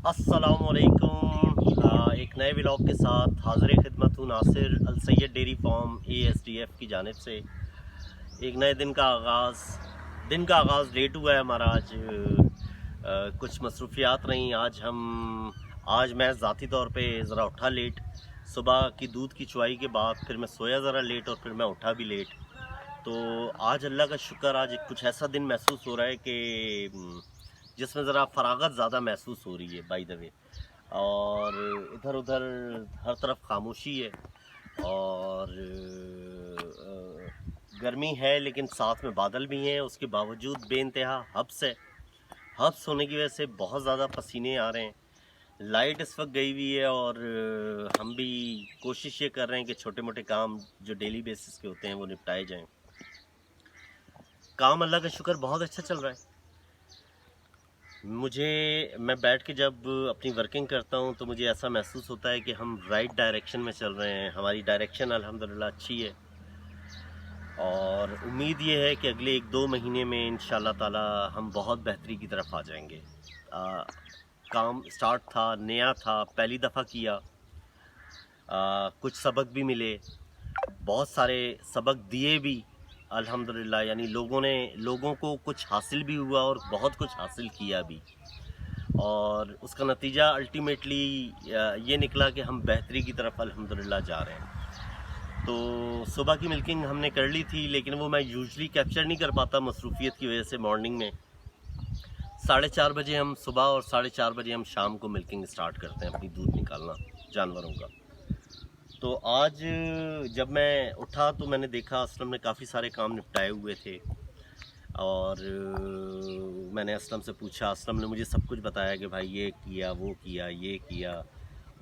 अस्सलामुअलैकुम। एक नए व्लॉग के साथ हाज़िर खिदमत हूँ नासिर अल सैयद डेयरी फार्म ASDF की जानिब से। एक नए दिन का आगाज़ लेट हुआ है हमारा आज। कुछ मसरूफियात रहीं आज मैं ज़ाती तौर पे ज़रा उठा लेट। सुबह की दूध की चुवाई के बाद फिर मैं सोया ज़रा लेट और फिर मैं उठा भी लेट। तो आज अल्लाह का शुक्र, आज कुछ ऐसा दिन महसूस हो रहा है कि जिसमें ज़रा फरागत ज़्यादा महसूस हो रही है बाय द वे। और इधर उधर हर तरफ खामोशी है और गर्मी है, लेकिन साथ में बादल भी हैं। उसके बावजूद बेइंतहा हब्स होने की वजह से बहुत ज़्यादा पसीने आ रहे हैं। लाइट इस वक्त गई हुई है और हम भी कोशिश ये कर रहे हैं कि छोटे मोटे काम जो डेली बेसिस के होते हैं वो निपटाए जाएं। काम अल्लाह का शुक्र बहुत अच्छा चल रहा है। मैं बैठ के जब अपनी वर्किंग करता हूँ तो मुझे ऐसा महसूस होता है कि हम राइट डायरेक्शन में चल रहे हैं। हमारी डायरेक्शन अल्हम्दुलिल्लाह अच्छी है और उम्मीद ये है कि अगले 1-2 महीने में इंशाल्लाह ताला हम बहुत बेहतरी की तरफ आ जाएंगे। काम स्टार्ट था, नया था, पहली दफ़ा किया। कुछ सबक भी मिले, बहुत सारे सबक दिए भी अल्हम्दुलिल्लाह। यानी लोगों को कुछ हासिल भी हुआ और बहुत कुछ हासिल किया भी, और उसका नतीजा अल्टीमेटली ये निकला कि हम बेहतरी की तरफ अल्हम्दुलिल्लाह जा रहे हैं। तो सुबह की मिल्किंग हमने कर ली थी, लेकिन वो मैं यूजुअली कैप्चर नहीं कर पाता मसरूफियत की वजह से। मॉर्निंग में 4:30 बजे हम सुबह और 4:30 बजे हम शाम को मिल्किंग स्टार्ट करते हैं, अपनी दूध निकालना जानवरों का। तो आज जब मैं उठा तो मैंने देखा असलम ने काफ़ी सारे काम निपटाए हुए थे और मैंने असलम से पूछा। असलम ने मुझे सब कुछ बताया कि भाई ये किया, वो किया, ये किया।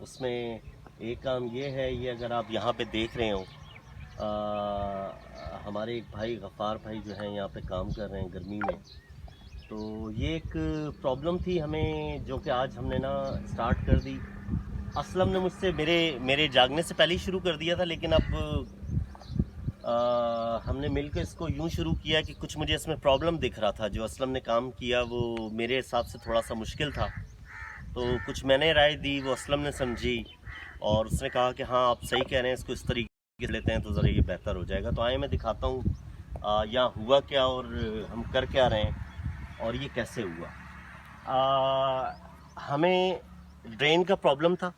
उसमें एक काम ये है, ये अगर आप यहाँ पे देख रहे हो, हमारे एक भाई गफ़ार भाई जो हैं यहाँ पे काम कर रहे हैं गर्मी में। तो ये एक प्रॉब्लम थी हमें, जो कि आज हमने ना स्टार्ट कर दी। असलम ने मुझसे मेरे जागने से पहले ही शुरू कर दिया था, लेकिन अब हमने मिलकर इसको यूं शुरू किया कि कुछ मुझे इसमें प्रॉब्लम दिख रहा था। जो असलम ने काम किया वो मेरे हिसाब से थोड़ा सा मुश्किल था, तो कुछ मैंने राय दी, वो असलम ने समझी और उसने कहा कि हाँ आप सही कह रहे हैं, इसको इस तरीके से लेते हैं तो ज़रा ये बेहतर हो जाएगा। तो आए मैं दिखाता हूँ यहाँ हुआ क्या और हम कर क्या रहे हैं और ये कैसे हुआ। हमें ड्रेन का प्रॉब्लम था।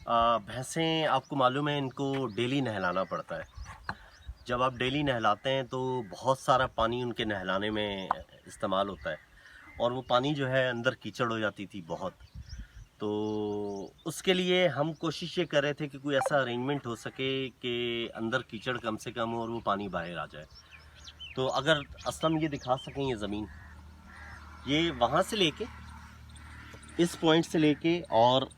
भैंसें आपको मालूम है, इनको डेली नहलाना पड़ता है। जब आप डेली नहलाते हैं तो बहुत सारा पानी उनके नहलाने में इस्तेमाल होता है और वो पानी जो है अंदर कीचड़ हो जाती थी बहुत। तो उसके लिए हम कोशिश ये कर रहे थे कि कोई ऐसा अरेंजमेंट हो सके कि अंदर कीचड़ कम से कम हो और वो पानी बाहर आ जाए। तो अगर असलम ये दिखा सकें, ये ज़मीन, ये वहाँ से लेके इस पॉइंट से लेके और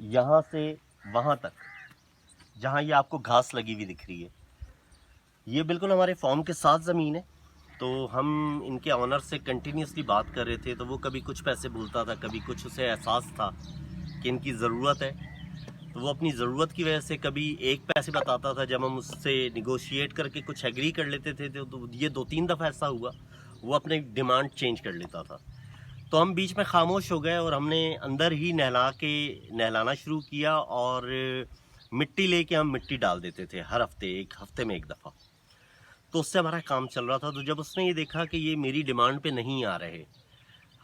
यहाँ से वहाँ तक, जहाँ ये आपको घास लगी हुई दिख रही है, ये बिल्कुल हमारे फार्म के साथ ज़मीन है। तो हम इनके ऑनर से कंटिन्यूसली बात कर रहे थे, तो वो कभी कुछ पैसे भूलता था, कभी कुछ, उसे एहसास था कि इनकी ज़रूरत है, तो वो अपनी ज़रूरत की वजह से कभी एक पैसे बताता था। जब हम उससे निगोशिएट करके कुछ एग्री कर लेते थे तो ये 2-3 दफ़ा ऐसा हुआ, वो अपने डिमांड चेंज कर लेता था। तो हम बीच में खामोश हो गए और हमने अंदर ही नहलाना शुरू किया और मिट्टी लेके हम मिट्टी डाल देते थे हर हफ्ते, एक हफ्ते में एक दफ़ा। तो उससे हमारा काम चल रहा था। तो जब उसने ये देखा कि ये मेरी डिमांड पे नहीं आ रहे,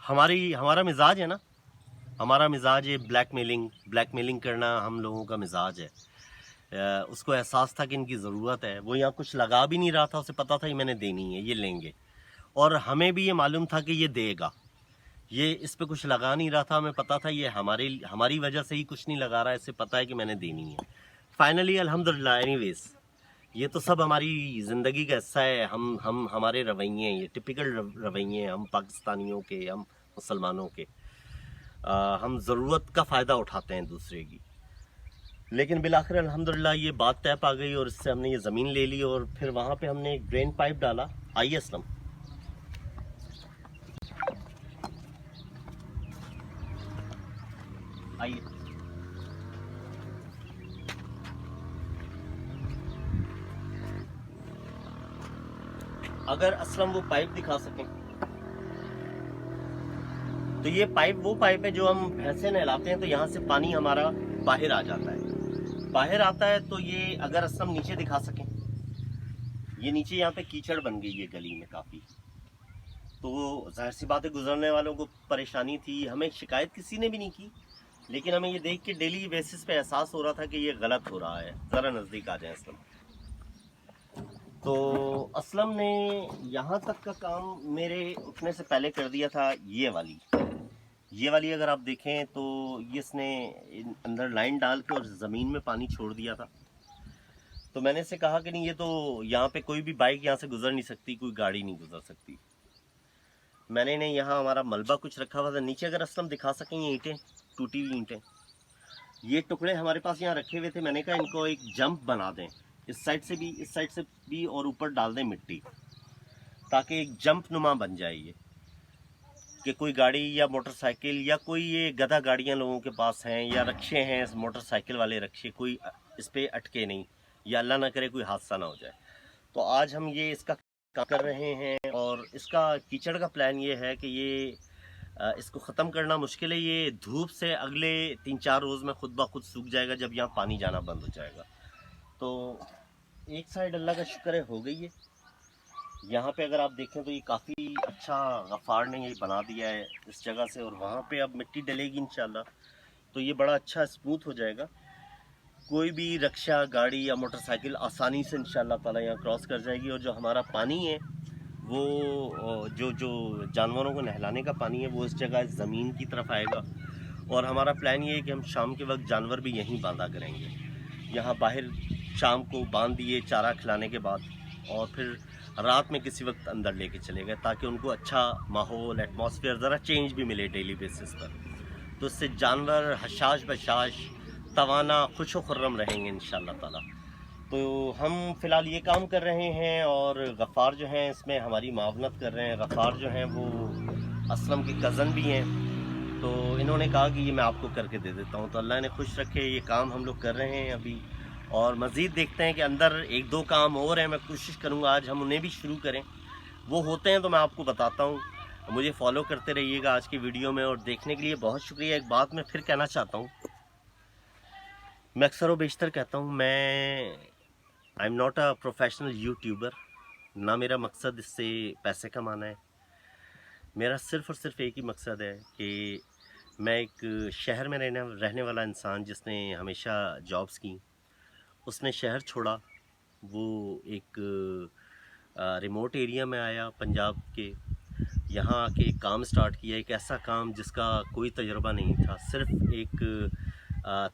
हमारा मिजाज है ना, हमारा मिजाज है ब्लैकमेलिंग करना, हम लोगों का मिजाज है। उसको एहसास था कि इनकी ज़रूरत है। वो यहाँ कुछ लगा भी नहीं रहा था, उसे पता था कि मैंने देनी है, ये लेंगे, और हमें भी ये मालूम था कि ये देगा। ये इस पे कुछ लगा नहीं रहा था, हमें पता था ये हमारी वजह से ही कुछ नहीं लगा रहा है, इसे पता है कि मैंने देनी है। फाइनली अल्हम्दुलिल्लाह, एनीवेज, ये तो सब हमारी ज़िंदगी का हिस्सा है। हम हमारे रवैये, ये टिपिकल रवैये हैं हम पाकिस्तानियों के, हम मुसलमानों के। हम ज़रूरत का फ़ायदा उठाते हैं दूसरे की। लेकिन बिलाखिर अल्हम्दुलिल्लाह ये बात तय पा गई और इससे हमने ये ज़मीन ले ली और फिर वहाँ पे हमने एक ड्रेन पाइप डाला। आइए असलम, आइए। अगर असलम वो पाइप दिखा सकें, तो ये पाइप वो पाइप है जो हम भैंसे नहलाते हैं तो यहाँ से पानी हमारा बाहर आ जाता है। बाहर आता है तो ये अगर असलम नीचे दिखा सकें, ये नीचे यहाँ पे कीचड़ बन गई है गली में काफ़ी। तो जाहिर सी बात है गुजरने वालों को परेशानी थी, हमें शिकायत किसी ने भी नहीं की, लेकिन हमें ये देख के डेली बेसिस पे एहसास हो रहा था कि ये गलत हो रहा है। ज़रा नज़दीक आ जाए असलम। तो असलम ने यहाँ तक का काम मेरे उठने से पहले कर दिया था। ये वाली अगर आप देखें तो ये इसने अंदर लाइन डाल के और ज़मीन में पानी छोड़ दिया था। तो मैंने इसे कहा कि नहीं, ये तो यहाँ पे कोई भी बाइक यहाँ से गुजर नहीं सकती, कोई गाड़ी नहीं गुजर सकती। मैंने इन्हें यहाँ हमारा मलबा कुछ रखा हुआ था नीचे, अगर असलम दिखा सकें ये ईंटें, टूटी हुई ईंटें, ये टुकड़े हमारे पास यहाँ रखे हुए थे। मैंने कहा इनको एक जंप बना दें, इस साइड से भी, इस साइड से भी, और ऊपर डाल दें मिट्टी, ताकि एक जंप नुमा बन जाए ये, कि कोई गाड़ी या मोटरसाइकिल या कोई ये गधा गाड़ियाँ लोगों के पास हैं या रक्शे हैं, मोटरसाइकिल वाले रक्शे, कोई इस पर अटके नहीं, या अल्लाह ना करे कोई हादसा ना हो जाए। तो आज हम ये इसका काम कर रहे हैं और इसका कीचड़ का प्लान ये है कि ये इसको ख़त्म करना मुश्किल है। ये धूप से अगले 3-4 रोज़ में खुद ब खुद सूख जाएगा जब यहाँ पानी जाना बंद हो जाएगा। तो एक साइड अल्लाह का शुक्र है हो गई है। यहाँ पे अगर आप देखें तो ये काफ़ी अच्छा गफ़ार ने ये बना दिया है इस जगह से, और वहाँ पे अब मिट्टी डलेगी इंशाल्लाह, तो ये बड़ा अच्छा स्मूथ हो जाएगा। कोई भी रक्षा गाड़ी या मोटरसाइकिल आसानी से इंशाल्लाह ताला यहाँ क्रॉस कर जाएगी। और जो हमारा पानी है वो जो जानवरों को नहलाने का पानी है वो इस जगह ज़मीन की तरफ आएगा। और हमारा प्लान ये है कि हम शाम के वक्त जानवर भी यहीं बांधा करेंगे, यहाँ बाहर शाम को बांध दिए चारा खिलाने के बाद, और फिर रात में किसी वक्त अंदर लेके चले गए, ताकि उनको अच्छा माहौल, एटमॉस्फेयर, ज़रा चेंज भी मिले डेली बेसिस पर। तो इससे जानवर हशाश बशाश तवाना खुश व खुर्रम रहेंगे इंशाल्लाह ताला। तो हम फ़िलहाल ये काम कर रहे हैं और गफ़ार जो हैं इसमें हमारी मावनत कर रहे हैं। गफ़ार जो हैं वो असलम के कज़न भी हैं, तो इन्होंने कहा कि ये मैं आपको करके दे देता हूँ। तो अल्लाह ने खुश रखे, ये काम हम लोग कर रहे हैं अभी, और मज़ीद देखते हैं कि अंदर 1-2 काम और हैं। मैं कोशिश करूँगा आज हम उन्हें भी शुरू करें, वो होते हैं तो मैं आपको बताता हूँ। मुझे फॉलो करते रहिएगा आज की वीडियो में, और देखने के लिए बहुत शुक्रिया। एक बात मैं फिर कहना चाहता हूँ, मैं अक्सर व बेशतर कहता हूँ, I am not a professional YouTuber, ना मेरा मकसद इससे पैसे कमाना है। मेरा सिर्फ़ और सिर्फ एक ही मकसद है कि मैं एक शहर में रहने वाला इंसान जिसने हमेशा जॉब्स की, उसने शहर छोड़ा, वो एक रिमोट एरिया में आया पंजाब के, यहाँ आके काम स्टार्ट किया। एक ऐसा काम जिसका कोई तजुर्बा नहीं था, सिर्फ एक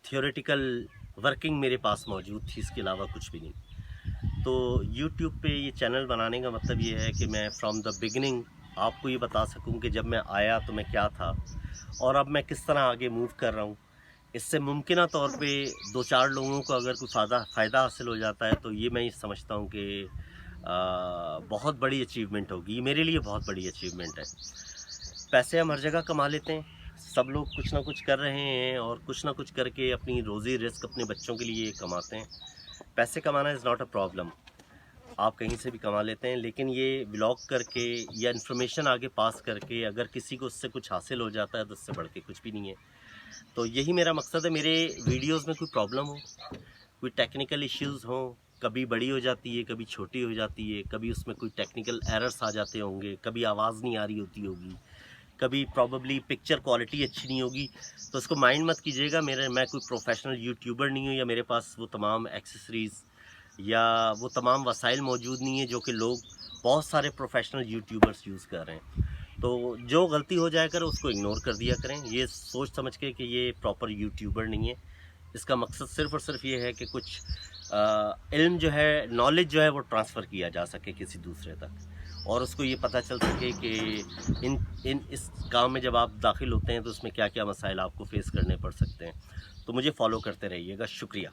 थियोरेटिकल वर्किंग मेरे पास मौजूद थी, इसके अलावा कुछ भी नहीं। तो YouTube पे ये चैनल बनाने का मतलब ये है कि मैं फ्रॉम द बिगिनिंग आपको ये बता सकूं कि जब मैं आया तो मैं क्या था और अब मैं किस तरह आगे मूव कर रहा हूँ। इससे मुमकिन तौर पे 2-4 लोगों को अगर कोई फ़ायदा हासिल हो जाता है तो ये मैं समझता हूँ कि बहुत बड़ी अचीवमेंट होगी। ये मेरे लिए बहुत बड़ी अचीवमेंट है। पैसे हम हर जगह कमा लेते हैं, सब लोग कुछ ना कुछ कर रहे हैं और कुछ ना कुछ करके अपनी रोज़ी रिस्क अपने बच्चों के लिए कमाते हैं। पैसे कमाना इज़ नॉट अ प्रॉब्लम, आप कहीं से भी कमा लेते हैं, लेकिन ये ब्लॉग करके या इन्फॉर्मेशन आगे पास करके अगर किसी को उससे कुछ हासिल हो जाता है तो उससे बढ़ के कुछ भी नहीं है। तो यही मेरा मकसद है। मेरे वीडियोस में कोई प्रॉब्लम हो, कोई टेक्निकल इश्यूज़ हों, कभी बड़ी हो जाती है, कभी छोटी हो जाती है, कभी उसमें कोई टेक्निकल एरर्स आ जाते होंगे, कभी आवाज़ नहीं आ रही होगी, कभी प्रॉबली पिक्चर क्वालिटी अच्छी नहीं होगी, तो उसको माइंड मत कीजिएगा। मैं कोई प्रोफेशनल यूट्यूबर नहीं हूँ, या मेरे पास वो तमाम एक्सेसरीज़ या वो तमाम वसाइल मौजूद नहीं है जो कि लोग बहुत सारे प्रोफेशनल यूट्यूबर्स यूज़ कर रहे हैं। तो जो गलती हो जाया करे उसको इग्नोर कर दिया करें, ये सोच समझ के कि ये प्रॉपर यूट्यूबर नहीं है। इसका मकसद सिर्फ़ और सिर्फ ये है कि कुछ इल्म जो है, नॉलेज जो है वो ट्रांसफ़र किया जा सके किसी दूसरे तक, और उसको ये पता चल सके कि इस काम में जब आप दाखिल होते हैं तो उसमें क्या क्या मसाइल आपको फ़ेस करने पड़ सकते हैं। तो मुझे फ़ॉलो करते रहिएगा, शुक्रिया।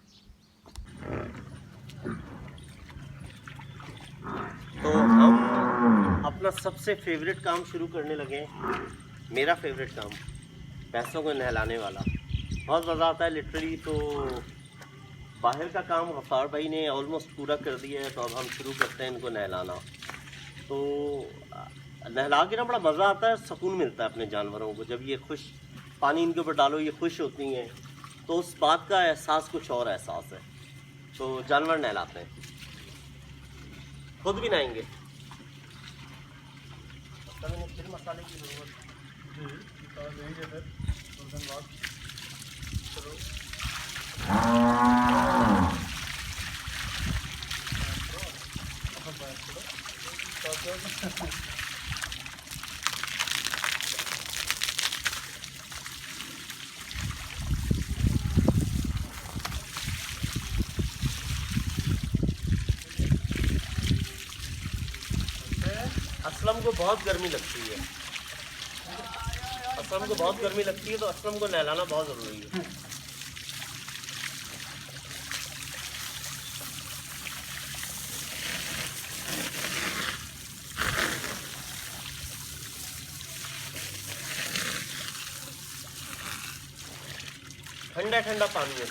तो हम अपना सबसे फेवरेट काम शुरू करने लगे। मेरा फेवरेट काम, भैंसों को नहलाने वाला। बहुत मज़ा आता है लिटरली। तो बाहर का काम गफ़ार भाई ने ऑलमोस्ट पूरा कर दिया है, तो अब हम शुरू करते हैं इनको नहलाना। तो नहला के ना बड़ा मज़ा आता है, सुकून मिलता है अपने जानवरों को। जब ये खुश पानी इनके ऊपर डालो, ये खुश होती हैं, तो उस बात का एहसास कुछ और एहसास है। तो जानवर नहलाते हैं, खुद भी नहाएंगे। फिर मसाले की ज़रूरत देंगे फिर कुछ दिन बाद। चलो असलम को बहुत गर्मी लगती है, असलम को बहुत गर्मी लगती है, तो असलम को नहलाना बहुत ज़रूरी है। ठंडा ठंडा पानी है।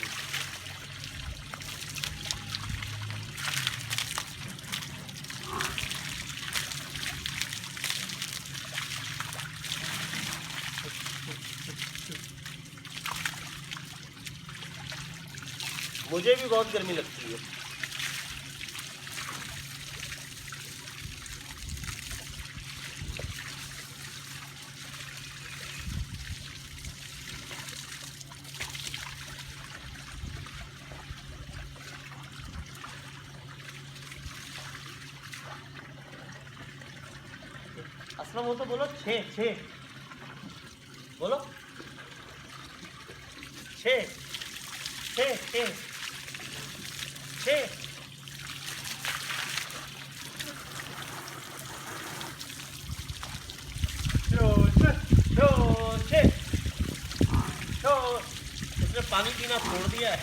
मुझे भी बहुत गर्मी लगती है। असलम वो तो बोलो, छः बोलो, छः छः छः छः। इसने पानी पीना छोड़ दिया है।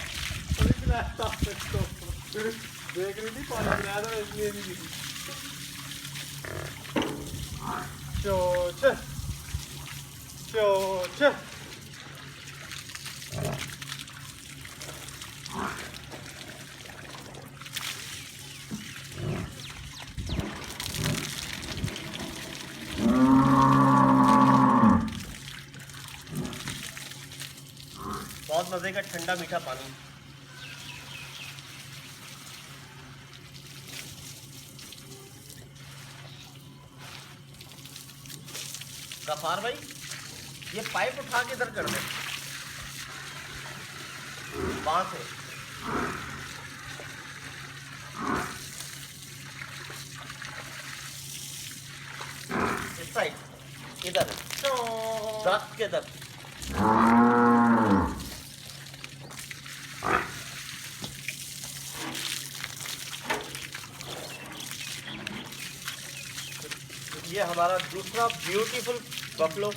देख रही थी पानी पिलाया था इसलिए नहीं पी। बहुत मज़े का ठंडा मीठा पानी। गफार भाई, ये पाइप उठा के इधर कर दे, वहां से। इस साइड, इधर दरख्त के इधर। ये हमारा दूसरा ब्यूटीफुल बफलो।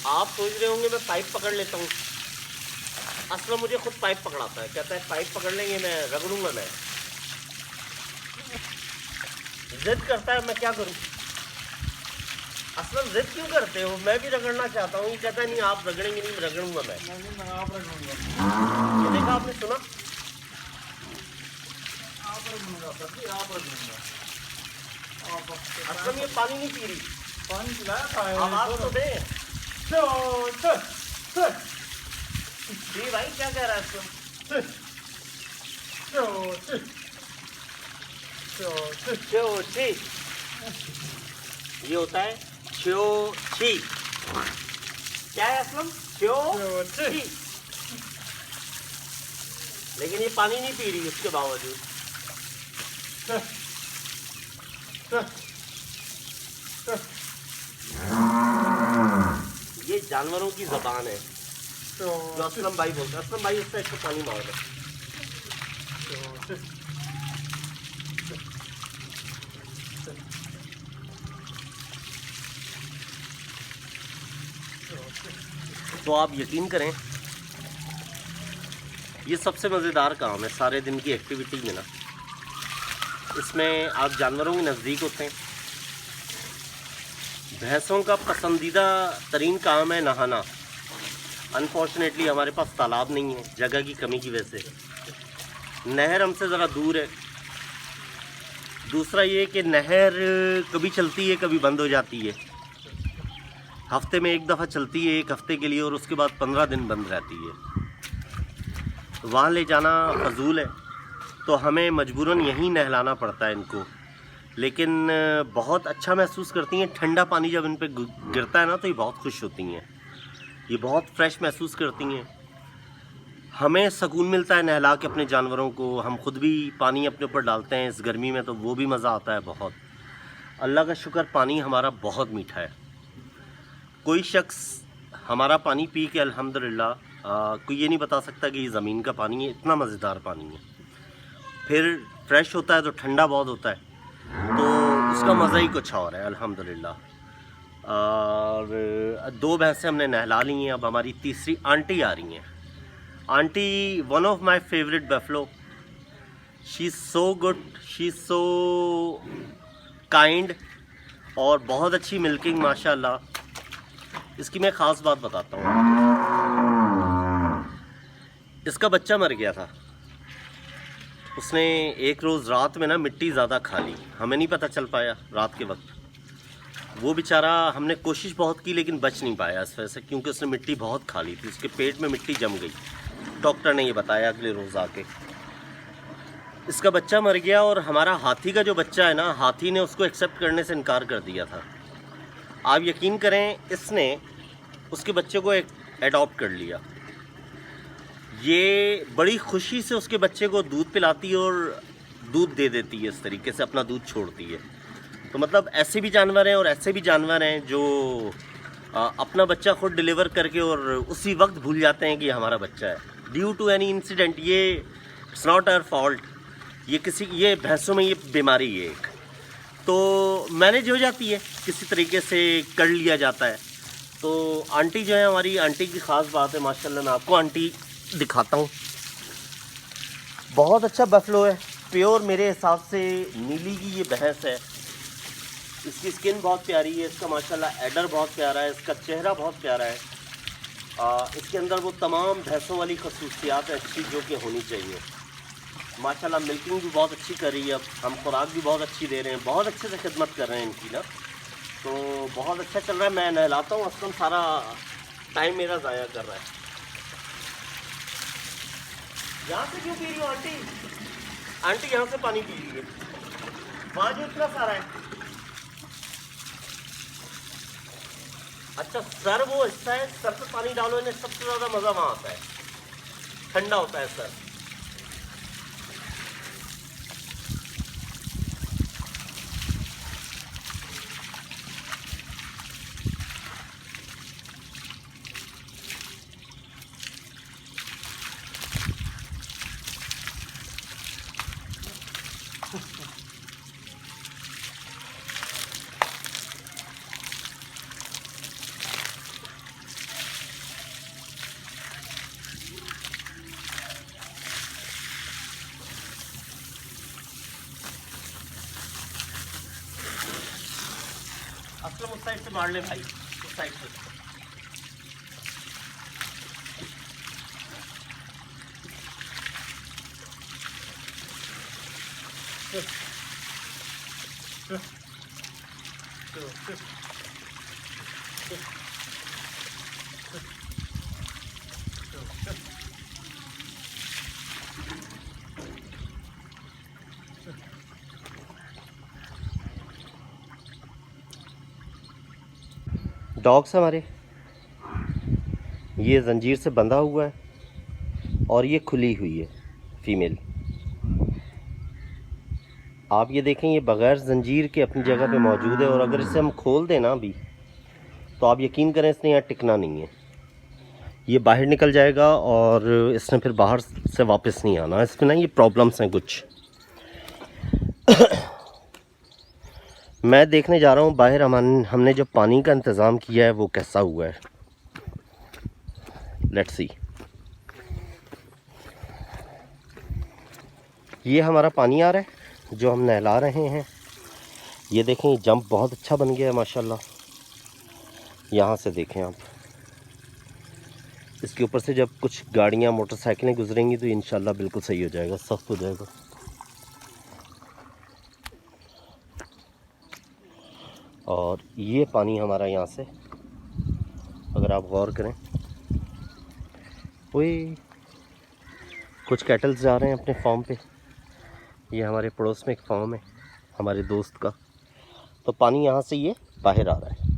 आप सोच रहे होंगे मैं पाइप पकड़ लेता हूँ, असल मुझे खुद पाइप पकड़ाता है, कहता है पाइप पकड़ लेंगे, मैं रगड़ूंगा, मैं जिद करता है, मैं क्या करूँ। असलम जिद क्यों करते हो, मैं भी रगड़ना चाहता हूँ, ये कहता है नहीं आप रगड़ेंगे नहीं, रगड़ूंगा मैं। आप रगड़ूंगा, ये देखा आपने, सुना, आप रगड़ूंगा, आप रगड़ूंगा। असलम ये पानी नहीं पी रही, पानी पिलाया था, आवाज तो दे। जी भाई क्या कह रहा है असलम। च्योची, ये होता है च्योची। क्या है असलम, च्योची। लेकिन ये पानी नहीं पी रही उसके बावजूद। ये जानवरों की जबान है जो असलम भाई बोलते हैं। असलम भाई उससे एक पानी मार दो। तो आप यकीन करें, ये सबसे मज़ेदार काम है सारे दिन की एक्टिविटी में ना। इसमें आप जानवरों के नज़दीक होते हैं। भैंसों का पसंदीदा तरीन काम है नहाना। अनफॉर्चुनेटली हमारे पास तालाब नहीं है, जगह की कमी की वजह से। नहर हमसे ज़रा दूर है। दूसरा ये कि नहर कभी चलती है कभी बंद हो जाती है। हफ्ते में एक दफ़ा चलती है, एक हफ्ते के लिए, और उसके बाद 15 दिन बंद रहती है। वहाँ ले जाना फजूल है, तो हमें मजबूरन यहीं नहलाना पड़ता है इनको। लेकिन बहुत अच्छा महसूस करती हैं। ठंडा पानी जब इन पे गिरता है ना तो ये बहुत खुश होती हैं। ये बहुत फ्रेश महसूस करती हैं। हमें सुकून मिलता है नहला के अपने जानवरों को। हम खुद भी पानी अपने ऊपर डालते हैं इस गर्मी में, तो वो भी मज़ा आता है बहुत। अल्लाह का शुक्र, पानी हमारा बहुत मीठा है। कोई शख्स हमारा पानी पी के अल्हम्दुलिल्लाह कोई ये नहीं बता सकता कि ये ज़मीन का पानी है। इतना मज़ेदार पानी है। फिर फ्रेश होता है तो ठंडा बहुत होता है, तो उसका मज़ा ही कुछ और है अल्हम्दुलिल्लाह। और 2 भैंसें हमने नहला ली हैं। अब हमारी तीसरी आंटी आ रही हैं। Aunty one of my favourite buffalo. She is so good, she is so kind, और बहुत अच्छी मिल्किंग माशाल्लाह। इसकी मैं ख़ास बात बताता हूँ। इसका बच्चा मर गया था। उसने एक रोज़ रात में ना मिट्टी ज़्यादा खा ली। हमें नहीं पता चल पाया रात के वक्त। वो बेचारा, हमने कोशिश बहुत की लेकिन बच नहीं पाया इस वजह से, क्योंकि उसने मिट्टी बहुत खा ली थी। उसके पेट में मिट्टी जम गई। डॉक्टर ने ये बताया अगले रोज़ आके। इसका बच्चा मर गया, और हमारा हाथी का जो बच्चा है ना, हाथी ने उसको एक्सेप्ट करने से इनकार कर दिया था। आप यकीन करें, इसने उसके बच्चे को एडॉप्ट कर लिया। ये बड़ी खुशी से उसके बच्चे को दूध पिलाती है और दूध दे देती है। इस तरीके से अपना दूध छोड़ती है। तो मतलब ऐसे भी जानवर हैं और ऐसे भी जानवर हैं जो अपना बच्चा खुद डिलीवर करके और उसी वक्त भूल जाते हैं कि हमारा बच्चा है, ड्यू टू एनी इंसिडेंट। ये इट्स नॉट आवर फॉल्ट। ये भैंसों में ये बीमारी है एक, तो मैनेज हो जाती है, किसी तरीके से कर लिया जाता है। तो आंटी जो है हमारी, आंटी की ख़ास बात है माशाल्लाह। मैं आपको आंटी दिखाता हूँ। बहुत अच्छा बफलो है, प्योर मेरे हिसाब से नीली की ये भैंस है। इसकी स्किन बहुत प्यारी है, इसका माशाल्लाह एडर बहुत प्यारा है, इसका चेहरा बहुत प्यारा है। इसके अंदर वो तमाम भैंसों वाली खसूसियात है अच्छी जो कि होनी चाहिए। माशाल्लाह मिल्किंग भी बहुत अच्छी कर रही है। अब हम खुराक भी बहुत अच्छी दे रहे हैं, बहुत अच्छे से खिदमत कर रहे हैं इनकी ना, तो बहुत अच्छा चल रहा है। मैं नहलाता हूँ, असल सारा टाइम मेरा ज़ाया कर रहा है। यहाँ से क्यों पी रही हो आंटी? आंटी यहाँ से पानी पी रही है, वहाँ जो इतना सारा है। अच्छा, सर वो हिस्सा है, सर पे पानी डालो इन्हें, सबसे ज़्यादा मज़ा वहाँ आता है, ठंडा होता है सर। असलम उस साइड से मार ले भाई, उस साइड से। डॉग्स हमारे, ये जंजीर से बंधा हुआ है और ये खुली हुई है फीमेल। आप ये देखें, ये बग़ैर जंजीर के अपनी जगह पे मौजूद है, और अगर इसे हम खोल दें ना अभी, तो आप यकीन करें इसने यहाँ टिकना नहीं है। ये बाहर निकल जाएगा और इसने फिर बाहर से वापस नहीं आना। इसमें ना ये प्रॉब्लम्स हैं कुछ। मैं देखने जा रहा हूँ बाहर हमने जो पानी का इंतज़ाम किया है वो कैसा हुआ है। Let's see. ये हमारा पानी आ रहा है जो हम नहला रहे हैं। ये देखें, ये जंप बहुत अच्छा बन गया है माशाल्लाह। यहाँ से देखें आप, इसके ऊपर से जब कुछ गाड़ियाँ मोटरसाइकिलें गुजरेंगी तो इंशाल्लाह बिल्कुल सही हो जाएगा, सख्त हो जाएगा। और ये पानी हमारा यहाँ से, अगर आप गौर करें, वही कुछ कैटल्स जा रहे हैं अपने फार्म पे। ये हमारे पड़ोस में एक फार्म है हमारे दोस्त का, तो पानी यहाँ से ये बाहर आ रहा है।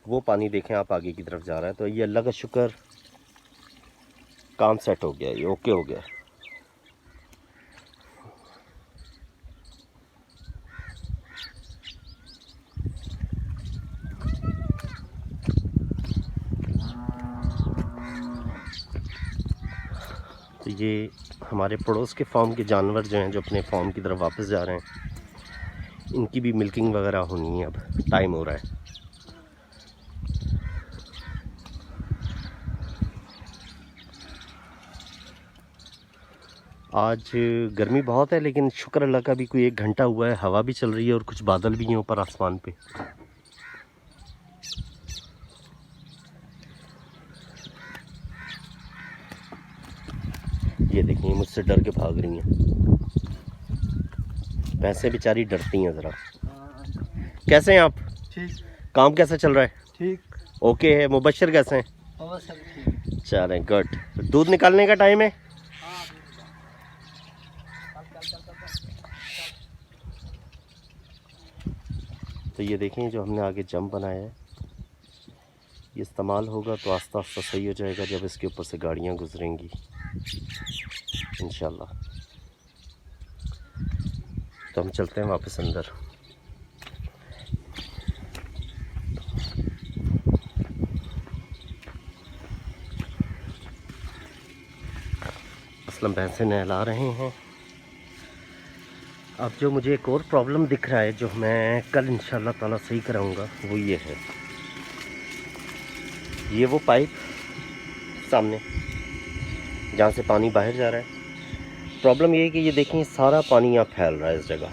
वो पानी देखें आप आगे की तरफ जा रहा है। तो ये अल्लाह का शुक्र, काम सेट हो गया, ये ओके हो गया। तो ये हमारे पड़ोस के फार्म के जानवर जो हैं, जो अपने फार्म की तरफ वापस जा रहे हैं, इनकी भी मिल्किंग वगैरह होनी है। अब टाइम हो रहा है। आज गर्मी बहुत है, लेकिन शुक्र अल्लाह का भी कोई 1 घंटा हुआ है, हवा भी चल रही है और कुछ बादल भी हैं ऊपर आसमान पे। ये देखिए मुझसे डर के भाग रही हैं। भैंसें बेचारी डरती हैं ज़रा। कैसे हैं आप? ठीक। काम कैसा चल रहा है? ठीक। ओके है। मुबशर कैसे हैं? चलें, गुड। दूध निकालने का टाइम है। तो ये देखें, जो हमने आगे जंप बनाया है, ये इस्तेमाल होगा तो आस्ता आस्ता सही हो जाएगा जब इसके ऊपर से गाड़ियाँ गुजरेंगी इंशाल्लाह। तो हम चलते हैं वापस अंदर। असलम भैंसे नहला रहे हैं। अब जो मुझे एक और प्रॉब्लम दिख रहा है, जो मैं कल इंशाल्लाह ताला सही कराऊंगा, वो ये है। ये वो पाइप सामने जहाँ से पानी बाहर जा रहा है, प्रॉब्लम ये है कि ये देखें सारा पानी यहाँ फैल रहा है इस जगह,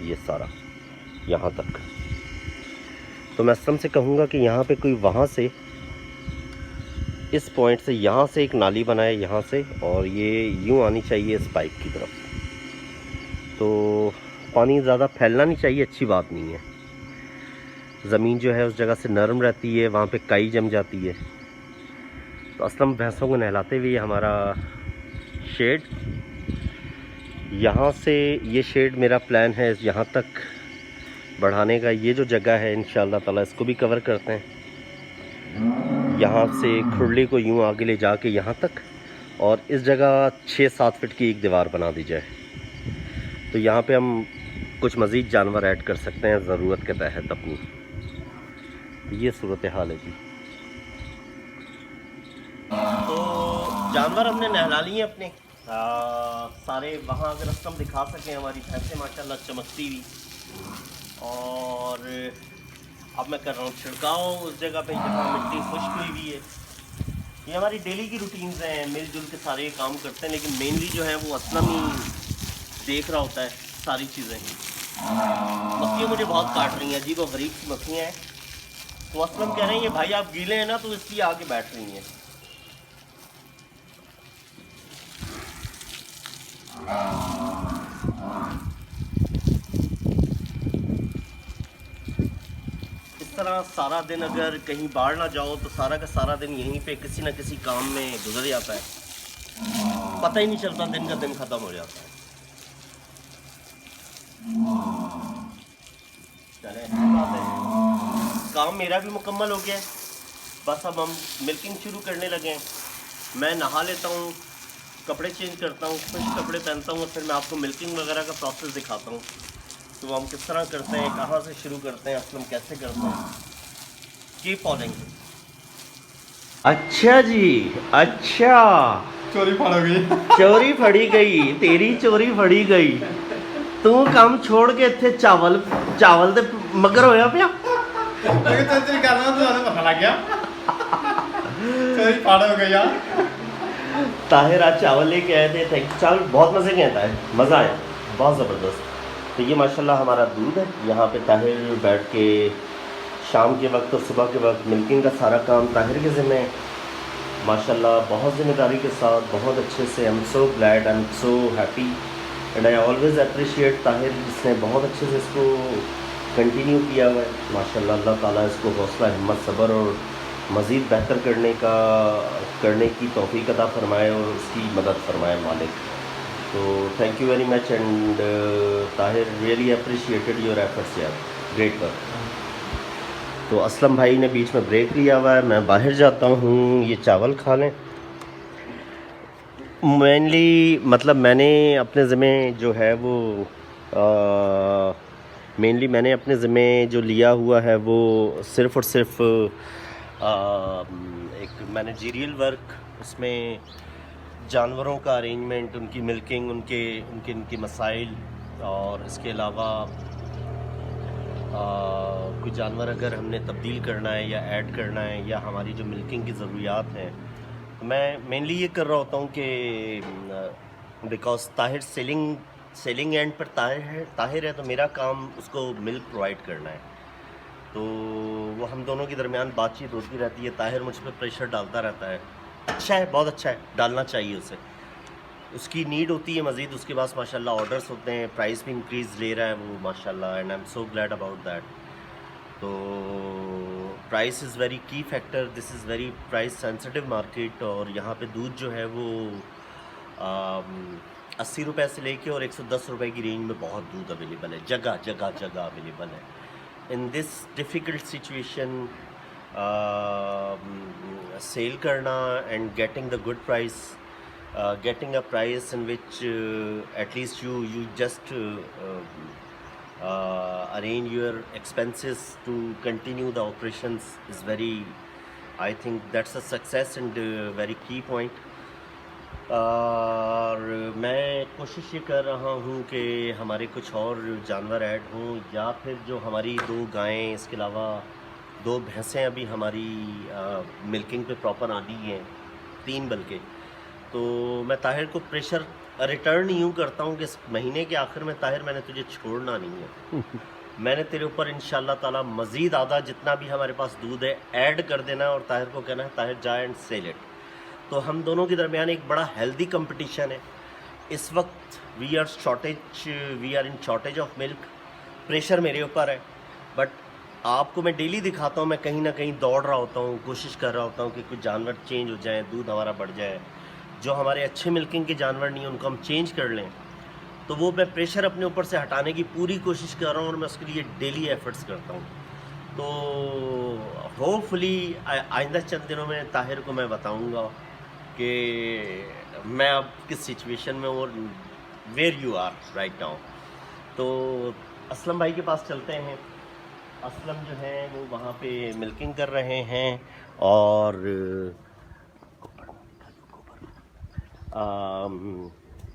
ये सारा यहाँ तक। तो मैं असलम से कहूँगा कि यहाँ पे कोई वहाँ से, इस पॉइंट से यहाँ से एक नाली बनाए यहाँ से, और ये यूँ आनी चाहिए इस पाइप की तरफ। तो पानी ज़्यादा फैलना नहीं चाहिए, अच्छी बात नहीं है। ज़मीन जो है उस जगह से नरम रहती है, वहाँ पे काई जम जाती है। तो असलम भैंसों को नहलाते हुए हमारा शेड, यहाँ से ये शेड मेरा प्लान है यहाँ तक बढ़ाने का। ये जो जगह है इंशाअल्लाह ताला इसको भी कवर करते हैं। यहाँ से खुरली को यूँ आगे ले जाके यहाँ तक, और इस जगह 6-7 फीट की एक दीवार बना दी जाए। तो यहाँ पे हम कुछ मज़ीद जानवर ऐड कर सकते हैं ज़रूरत के तहत अपनी। तो ये सूरत हाल है जी। तो जानवर हमने नहला लिए अपने सारे। वहाँ अगर हम दिखा सकें, हमारी भैंसें माशाल्लाह चमकती हुई। और अब मैं कर रहा हूँ छिड़काव उस जगह पे जहाँ मिट्टी खुश्क हुई हुई है। ये हमारी डेली की रूटीन्स हैं, मिलजुल के सारे काम करते हैं, लेकिन मेनली जो है वो असलम ही देख रहा होता है सारी चीज़ें। मक्खियाँ मुझे बहुत काट रही हैं, अजीब और गरीब सी मक्खियाँ हैं। तो असलम कह रहे हैं ये भाई आप गीले हैं ना, तो इसलिए आके बैठ रही हैं। इस तरह सारा दिन अगर कहीं बाहर ना जाओ तो सारा का सारा दिन यहीं पे किसी न किसी काम में गुजर जाता है, पता ही नहीं चलता, दिन का दिन ख़त्म हो जाता है। चले, अच्छी बात है। काम मेरा भी मुकम्मल हो गया है, बस अब हम मिल्किंग शुरू करने लगे हैं। मैं नहा लेता हूँ, कपड़े चेंज करता हूँ, कुछ कपड़े पहनता हूँ, फिर मैं आपको मिल्किंग वगैरह का प्रोसेस दिखाता हूँ। तो हम किस तरह करते हैं, कहाँ से शुरू करते हैं, असलम कैसे करते हैं, कीप फॉलोइंग। अच्छा जी, अच्छा, चोरी फड़ गई। चोरी फड़ी गई, तेरी चोरी फड़ी गई। तू काम छोड़ के इत्थे चावल दे मगर होया पिया। चोरी करना तो पता लग गया। चोरी फड़ हो गई यार। ताहिर आज चावल लेके आए थे, थैंक। चावल बहुत मज़े के आता है, मज़ा आया, बहुत ज़बरदस्त। तो ये माशाल्लाह हमारा दूध है। यहाँ पे ताहिर बैठ के शाम के वक्त और सुबह के वक्त मिल्किंग का सारा काम ताहिर के ज़िम्मे है। माशाल्लाह बहुत ज़िम्मेदारी के साथ, बहुत अच्छे से। I am so glad, I am so happy and I always appreciate Tahir, जिसने बहुत अच्छे से इसको कंटिन्यू किया हुआ है। माशाल्लाह अल्लाह ताला इसको हौसला, हिम्मत, सब्र और मज़ीद बेहतर करने की तौफीक अता फ़रमाए और उसकी मदद फ़रमाए मालिक। तो thank you very much and Tahir really appreciated your efforts यार, ग्रेट वर्क। तो असलम भाई ने बीच में ब्रेक लिया हुआ है, मैं बाहर जाता हूँ, ये चावल खा लें। मेनली मतलब मैंने अपने ज़िम्मे जो है वो मेनली मैंने अपने ज़िम्मे जो लिया हुआ है वो सिर्फ़ और सिर्फ एक मैनेजरियल वर्क, उसमें जानवरों का अरेंजमेंट, उनकी मिल्किंग, उनके मसाइल, और इसके अलावा कोई जानवर अगर हमने तब्दील करना है या ऐड करना है या हमारी जो मिल्किंग की ज़रूरियात हैं, तो मैं मेनली ये कर रहा होता हूँ कि बिकॉज ताहिर सेलिंग एंड पर ताहिर है तो मेरा काम उसको मिल्क प्रोवाइड करना है। तो वो हम दोनों के दरमियान बातचीत होती रहती है। ताहिर मुझ पर प्रेशर डालता रहता है, अच्छा है, बहुत अच्छा है, डालना चाहिए उसे, उसकी नीड होती है मज़ीद। उसके पास माशाल्लाह ऑर्डर्स होते हैं, प्राइस भी इंक्रीज़ ले रहा है वो माशाल्लाह, and I am so glad about that. तो प्राइस इज़ वेरी की factor, this is very price sensitive market, और यहाँ पे दूध जो है वो 80 रुपये से लेके और 110 रुपये की रेंज में बहुत दूध अवेलेबल है, जगह अवेलेबल है। In this difficult situation sell करना and getting the good price, getting a price in which at least you just arrange your expenses to continue the operations is very, I think that's a success and very key point. और मैं कोशिश ये कर रहा हूँ कि हमारे कुछ और जानवर ऐड हों, या फिर जो हमारी 2 गायें, इसके अलावा 2 भैंसें अभी हमारी मिल्किंग पे प्रॉपर आनी हैं, 3 बल्कि। तो मैं ताहिर को प्रेशर रिटर्न यूँ करता हूँ कि इस महीने के आखिर में ताहिर मैंने तुझे छोड़ना नहीं है, मैंने तेरे ऊपर इंशाल्लाह ताला मज़ीद आधा जितना भी हमारे पास दूध है ऐड कर देना, और ताहिर को कहना है ताहिर जा एंड सेल इट। तो हम दोनों के दरमियान एक बड़ा हेल्दी कंपटीशन है इस वक्त। We are in shortage of milk, pressure मेरे ऊपर है, बट आपको मैं डेली दिखाता हूँ, मैं कहीं ना कहीं दौड़ रहा होता हूँ, कोशिश कर रहा होता हूँ कि कुछ जानवर चेंज हो जाएँ, दूध हमारा बढ़ जाए, जो हमारे अच्छे मिल्किंग के जानवर नहीं हैं उनको हम चेंज कर लें। तो वो मैं प्रेशर अपने ऊपर से हटाने की पूरी कोशिश कर रहा हूँ, और मैं उसके लिए डेली एफर्ट्स करता हूँ। तो होपफुली आइंदा चंद दिनों में ताहिर को मैं बताऊँगा कि मैं अब किस सिचुएशन में और where you are right now. तो असलम भाई के पास चलते हैं। असलम जो है वो वहाँ पे मिल्किंग कर रहे हैं, और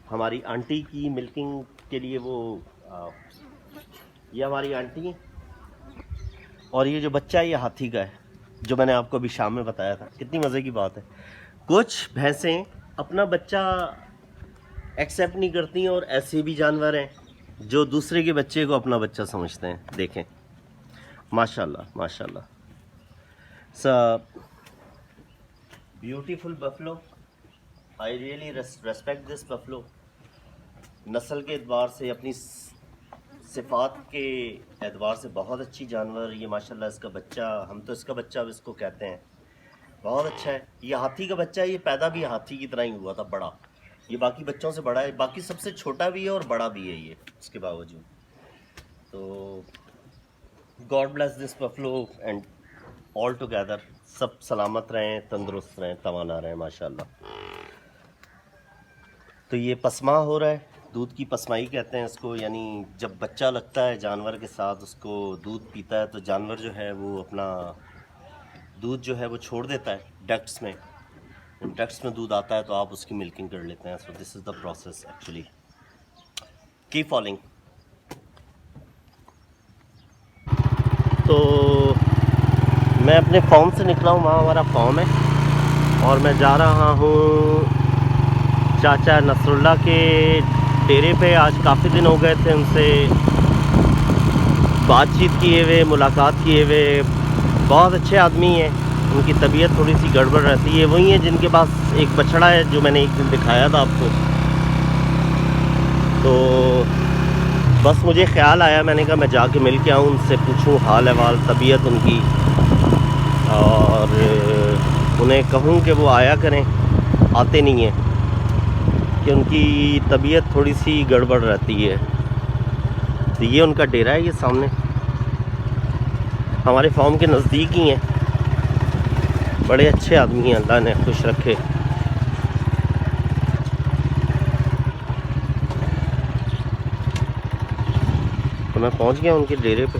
हमारी आंटी की मिल्किंग के लिए वो ये हमारी आंटी है, और ये जो बच्चा है ये हाथी का है, जो मैंने आपको अभी शाम में बताया था। कितनी मज़े की बात है, कुछ भैंसें अपना बच्चा एक्सेप्ट नहीं करती हैं, और ऐसे भी जानवर हैं जो दूसरे के बच्चे को अपना बच्चा समझते हैं। देखें माशाल्लाह माशाल्लाह, beautiful buffalo, I really respect this buffalo. नस्ल के एतबार से, अपनी सिफात के एतबार से बहुत अच्छी जानवर ये माशाल्लाह। इसका बच्चा, हम तो इसका बच्चा अब इसको कहते हैं, बहुत अच्छा है। ये हाथी का बच्चा है, ये पैदा भी हाथी की तरह ही हुआ था, बड़ा, ये बाकी बच्चों से बड़ा है, बाकी सबसे छोटा भी है और बड़ा भी है ये इसके बावजूद। तो God bless this buffalo and all together, सब सलामत रहें, तंदुरुस्त रहें, तवाना रहें माशाल्लाह। तो ये पसमा हो रहा है, दूध की पसमाई कहते हैं इसको, यानी जब बच्चा लगता है जानवर के साथ, उसको दूध पीता है, तो जानवर जो है वो अपना दूध जो है वो छोड़ देता है डक्ट्स में, डक्ट्स में दूध आता है तो आप उसकी मिल्किंग कर लेते हैं। So this is the process actually, keep following. तो मैं अपने फॉर्म से निकला हूँ, वहाँ हमारा फॉर्म है, और मैं जा रहा हूँ चाचा नसरुल्लाह के डेरे पे। आज काफ़ी दिन हो गए थे उनसे बातचीत किए हुए, मुलाकात किए हुए, बहुत अच्छे आदमी हैं, उनकी तबीयत थोड़ी सी गड़बड़ रहती है। वही है जिनके पास एक बछड़ा है जो मैंने एक दिन दिखाया था आपको। तो बस मुझे ख़्याल आया, मैंने कहा मैं जाके मिल के आऊँ, उनसे पूछूँ हाल अहवाल, तबीयत उनकी, और उन्हें कहूँ कि वो आया करें। आते नहीं हैं कि उनकी तबीयत थोड़ी सी गड़बड़ रहती है। तो ये उनका डेरा है, ये सामने हमारे फार्म के नज़दीक ही हैं। बड़े अच्छे आदमी हैं, अल्लाह ने खुश रखे। तो मैं पहुंच गया उनके डेरे पे।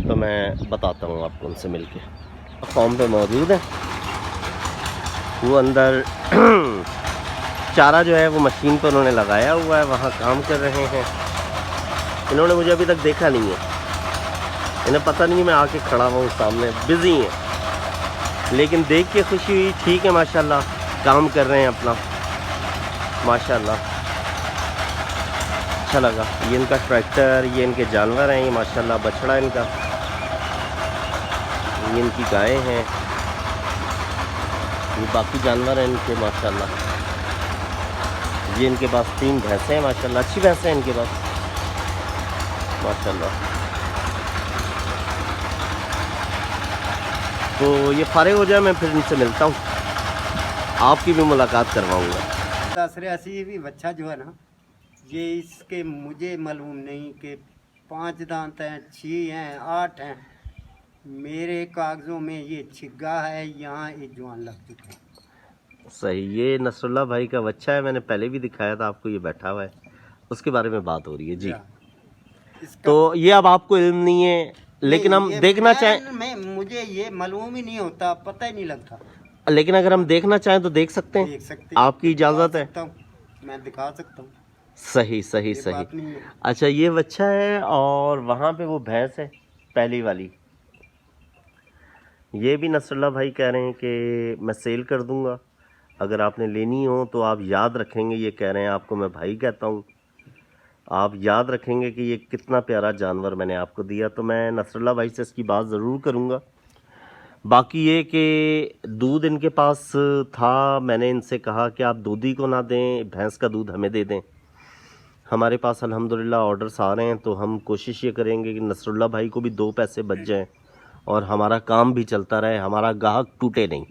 तो मैं बताता हूँ आपको उनसे मिलके। फार्म पे मौजूद है, वो अंदर चारा जो है वो मशीन पर उन्होंने लगाया हुआ है, वहाँ काम कर रहे हैं। इन्होंने मुझे अभी तक देखा नहीं है, इन्हें पता नहीं मैं आके खड़ा हूँ सामने, बिज़ी हैं। लेकिन देख के खुशी हुई। ठीक है, माशाल्लाह काम कर रहे हैं अपना, माशाल्लाह अच्छा लगा। ये इनका ट्रैक्टर, ये इनके जानवर हैं, ये माशाल्लाह बछड़ा इनका, ये इनकी गायें हैं, ये बाकी जानवर हैं इनके माशाल्लाह। ये इनके पास 3 भैंसें हैं माशाल्लाह, अच्छी भैंसें हैं इनके पास माशाल्लाह। तो ये फारिग हो जाए, मैं फिर इनसे मिलता हूँ, आपकी भी मुलाकात करवाऊँगा। दसरे भी बच्चा जो है ना, ये इसके मुझे मालूम नहीं कि 5 दांत हैं, 6 हैं, 8 हैं। मेरे कागज़ों में ये छिग्गा है, यहाँ ये जवान लग चुका है। सही, ये नसरुल्लाह भाई का बच्चा है, मैंने पहले भी दिखाया था आपको, ये बैठा हुआ है, उसके बारे में बात हो रही है जी। तो ये अब आपको इल्म नहीं है, लेकिन हम देखना चाहें, मुझे ये मालूम ही नहीं होता, पता ही नहीं लगता। लेकिन अगर हम देखना चाहें तो देख सकते हैं, आपकी इजाज़त है, मैं दिखा सकता हूँ। सही सही सही। अच्छा, ये बच्चा है और वहाँ पे वो भैंस है पहली वाली। ये भी नसरुल्लाह भाई कह रहे हैं कि मैं सेल कर दूंगा, अगर आपने लेनी हो तो आप याद रखेंगे। ये कह रहे हैं, आपको मैं भाई कहता हूँ, आप याद रखेंगे कि ये कितना प्यारा जानवर मैंने आपको दिया। तो मैं नसरुल्लाह भाई से इसकी बात ज़रूर करूँगा। बाकी ये कि दूध इनके पास था, मैंने इनसे कहा कि आप दूधी को ना दें, भैंस का दूध हमें दे दें। हमारे पास अल्हम्दुलिल्लाह ऑर्डर्स आ रहे हैं, तो हम कोशिश ये करेंगे कि नसरुल्लाह भाई को भी 2 पैसे बच जाएं और हमारा काम भी चलता रहे, हमारा ग्राहक टूटे नहीं।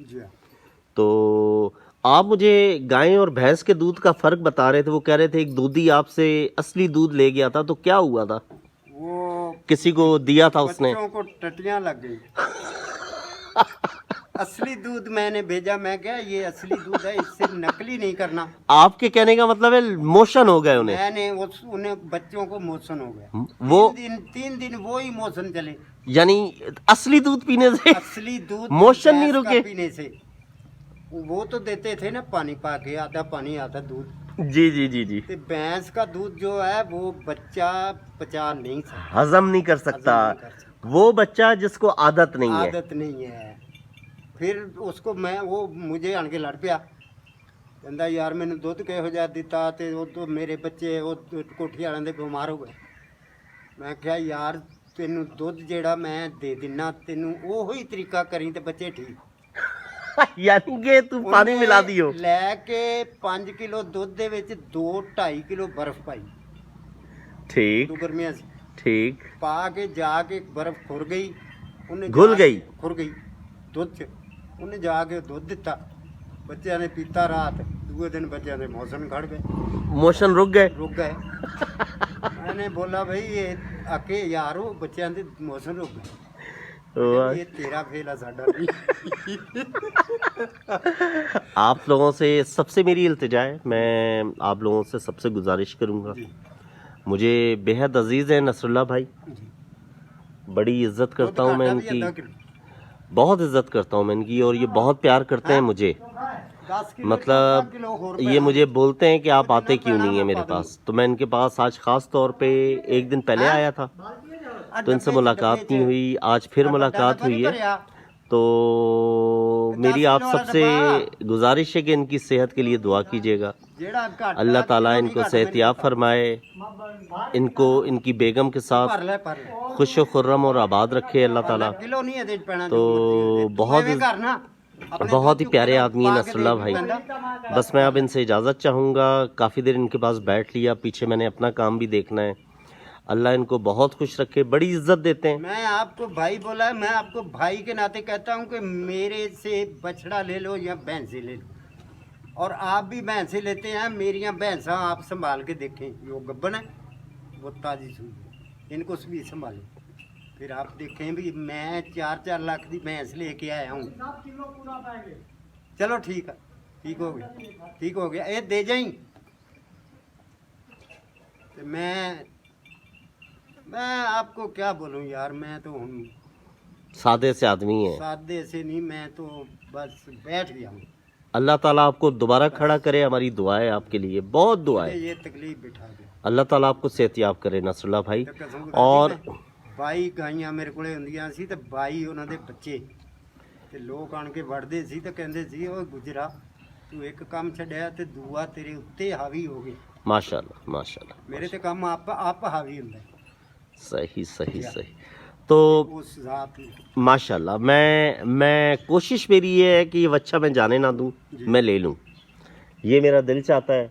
तो आप मुझे गाय और भैंस के दूध का फ़र्क बता रहे थे। वो कह रहे थे एक दूधी आपसे असली दूध ले गया था, तो क्या हुआ था? वो किसी को दिया था उसने, बच्चों को टटियां लग गई। असली दूध मैंने भेजा, मैं क्या ये असली दूध है, इससे नकली नहीं करना। आपके कहने का मतलब है मोशन हो गए उन्हें? मैंने उन्हें बच्चों को मोशन हो गया। वो 3 दिन वो ही मोशन चले, यानी असली दूध पीने से असली दूध मोशन नहीं रुके? पीने से वो तो देते थे ना पानी पा के, आधा पानी आधा दूध। जी जी जी जी। तो भैंस का दूध जो है वो बच्चा पचा नहीं सकता, हजम नहीं कर सकता, वो बच्चा जिसको आदत नहीं है। आदत नहीं है। फिर उसको मैं, वो मुझे आन के लड़ पिया, कहता यार मैंने दुध किहो जिहा दिता ते वो तो मेरे बच्चे वो कोठी वालों दे बीमार हो गए। मैं क्या यार तेनू दुध जेड़ा मैं दे दिना, तेनू ओही तरीका करी ते बच्चे ठीक। यानी कि तू पानी मिला दियो। लैके 5 किलो दुध दे विच 2-2.5 किलो बर्फ पाई, ठीक गर्मियां सी, ठीक, पा के जाके बर्फ खुर गई, उन्हें घुल गई, खुर गई दुध च। उन्हें जाके दुध दिता, बच्चों ने पीता रात, दूसरे दिन बच्चों ने मोशन खड़ गए, मोशन रुक गए। मैंने बोला भाई ये आके यारो बच्चों के मोशन रुक गए, ये तेरा फेल है साडा नहीं। आप लोगों से सबसे मेरी इल्तिजा है, मैं आप लोगों से सबसे गुजारिश करूंगा, मुझे बेहद अजीज़ है नसरुल्लाह भाई, बड़ी इज्जत करता हूँ मैं इनकी, बहुत इज्जत करता हूँ मैं इनकी, और ये बहुत प्यार करते हैं मुझे। मतलब ये मुझे बोलते हैं कि आप आते क्यों नहीं है मेरे पास। तो मैं इनके पास आज ख़ास तौर पे एक दिन पहले आया था, तो इनसे मुलाकात नहीं हुई, आज फिर मुलाकात हुई है। तो मेरी आप सबसे गुजारिश है कि इनकी सेहत के लिए दुआ कीजिएगा। जेड़ा घट अल्लाह ताला इनको सेहतियाब फरमाए, इनको इनकी बेगम के साथ भर ले खुश खुर्रम और आबाद रखे अल्लाह ताला। किलो नहीं है पैना तो बहुत ही प्यारे आदमी है नसरुल्लाह भाई। बस मैं अब इनसे इजाज़त चाहूँगा, काफ़ी देर इनके पास बैठ लिया, पीछे मैंने अपना काम भी देखना है। अल्लाह इनको बहुत खुश रखे, बड़ी इज्जत देते हैं। मैं आपको भाई बोला है, मैं आपको भाई के नाते कहता हूँ कि मेरे से बछड़ा ले लो या भैंसे ले लो, और आप भी भैंसे लेते हैं। मेरी भैंसा आप संभाल के देखें, वो गब्बन है वो ताजी सूई, इनको भी संभालें, फिर आप देखें भी मैं 4-4 लाख की भैंस लेके आया हूँ। चलो ठीक है, ठीक हो गया ये दे जाई। तो मैं आपको क्या बोलूं यार, मैं तो हूँ सादे से आदमी है, सादे से नहीं, मैं तो बस बैठ गया हूँ। अल्लाह ताला आपको दोबारा खड़ा करे, हमारी दुआ है आपके लिए, बहुत दुआ है। ये तकलीफ बिठा दे, अल्लाह ताला आपको सेहतियाब करे नसरुल्लाह भाई। तो कसम और 22 ਗਾਈਆਂ ਮੇਰੇ ਕੋਲੇ ਹੁੰਦੀਆਂ ਸੀ ਤੇ 22 ਉਹਨਾਂ ਦੇ ਬੱਚੇ, ਤੇ ਲੋਕ ਆਣ ਕੇ ਵੜਦੇ ਸੀ ਤੇ ਕਹਿੰਦੇ ਸੀ ਓਏ ਗੁਜਰਾ ਤੂੰ ਇੱਕ ਕੰਮ ਛੱਡਿਆ ਤੇ ਦੂਆ ਤੇਰੇ ਉੱਤੇ ਹਾਵੀ ਹੋ ਗਏ। माशाल्लाह माशाल्लाह, ਮੇਰੇ ਤੇ ਕੰਮ ਆਪ ਹਾਵੀ ਹੁੰਦਾ ਹੈ सही सही सही। तो उस जात में। माशाल्लाह मैं कोशिश मेरी ये है कि ये बच्चा मैं जाने ना दूं, मैं ले लूं, ये मेरा दिल चाहता है।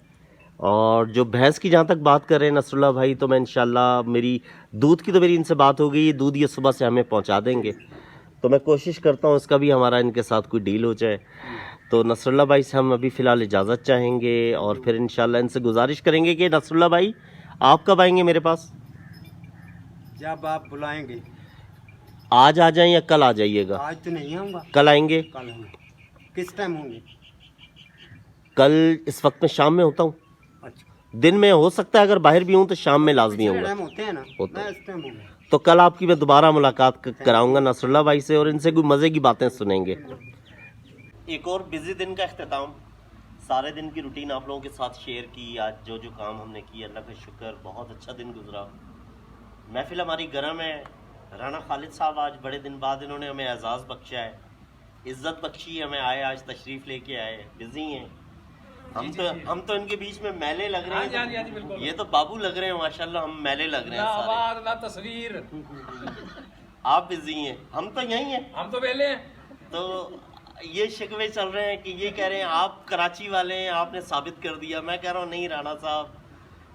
और जो भैंस की जहाँ तक बात कर रहे हैं नसरुल्लाह भाई, तो मैं इंशाल्लाह मेरी दूध की तो मेरी इनसे बात हो गई, दूध ये सुबह से हमें पहुँचा देंगे, तो मैं कोशिश करता हूँ इसका भी हमारा इनके साथ कोई डील हो जाए। तो नसरुल्लाह भाई से हम अभी फ़िलहाल इजाज़त चाहेंगे, और फिर इंशाल्लाह इनसे गुजारिश करेंगे कि नसरुल्लाह भाई आप कब आएंगे मेरे पास? जब आप बुलाएंगे। आज आ जाएं या कल आ जाइएगा? आज तो नहीं आऊँगा, कल आएंगे। कल आऊँगा। किस टाइम होंगे? कल इस वक्त में शाम में होता हूँ, अच्छा दिन में हो सकता है, अगर बाहर भी हूँ तो शाम में लाजमी पिछले होगा। टाइम होते हैं ना, होते मैं हैं। इस टाइम होऊंगा। तो कल आपकी मैं दोबारा मुलाकात कराऊंगा नसरुल्लाह भाई से, और इनसे कोई मज़े की बातें सुनेंगे। एक और बिजी दिन का अख्तिताम, सारे दिन की रूटीन आप लोगों के साथ शेयर की। आज जो जो काम हमने किए अल्लाह का शुक्र, बहुत अच्छा दिन गुजरा। महफिल हमारी गर्म है। राना खालिद साहब आज बड़े दिन बाद इन्होंने हमें एजाज़ बख्शा है, इज़्ज़त बख्शी, हमें आए, आज तशरीफ़ लेके आए, बिजी हैं हम तो इनके बीच में मैले लग रहे हैं। ये तो बाबू लग रहे हैं माशाल्लाह, हम मैले लग रहे हैं सारे। ना तस्वीर आप बिजी हैं, हम तो यहीं हैं, हम तो वेले हैं। तो ये शिकवे चल रहे हैं कि ये कह रहे हैं आप कराची वाले हैं, आपने साबित कर दिया। मैं कह रहा हूँ नहीं राना साहब,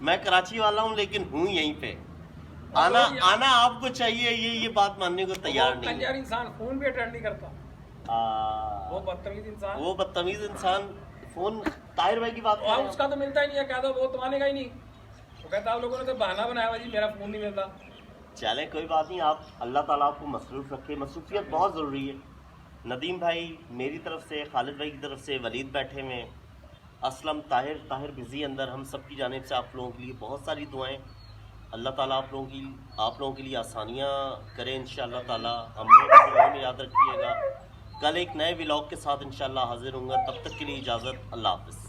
मैं कराची वाला हूँ लेकिन हूँ यहीं पे। आना आपको चाहिए, ये बात मानने को तैयार नहीं है। इंसान फोन भी अटेंड नहीं करता, वो बदतमीज इंसान फोन। ताहिर भाई की बात कर रहे हैं। उसका तो मिलता ही नहीं है, कहता वो तो मानेगा ही नहीं, वो कहता आप लोगों ने तो बहाना बनाया हुआ जी मेरा फोन नहीं मिलता। चलें कोई बात नहीं, आप अल्लाह ताला आपको मसरूफ़ रखे, मसरूफियत बहुत ज़रूरी है। नदीम भाई मेरी तरफ से, खालिद भाई की तरफ से, वलीद बैठे हुए, असलम, ताहिर बिजी अंदर, हम सब की जानिब से आप लोगों के लिए बहुत सारी दुआएं। अल्लाह ताला आप लोगों के लिए आसानियाँ करें इंशाअल्लाह ताला। हमें दुआ में याद रखिएगा। कल एक नए व्लॉग के साथ इंशाअल्लाह हाजिर होऊंगा, तब तक के लिए इजाज़त, अल्लाह हाफ़िज़।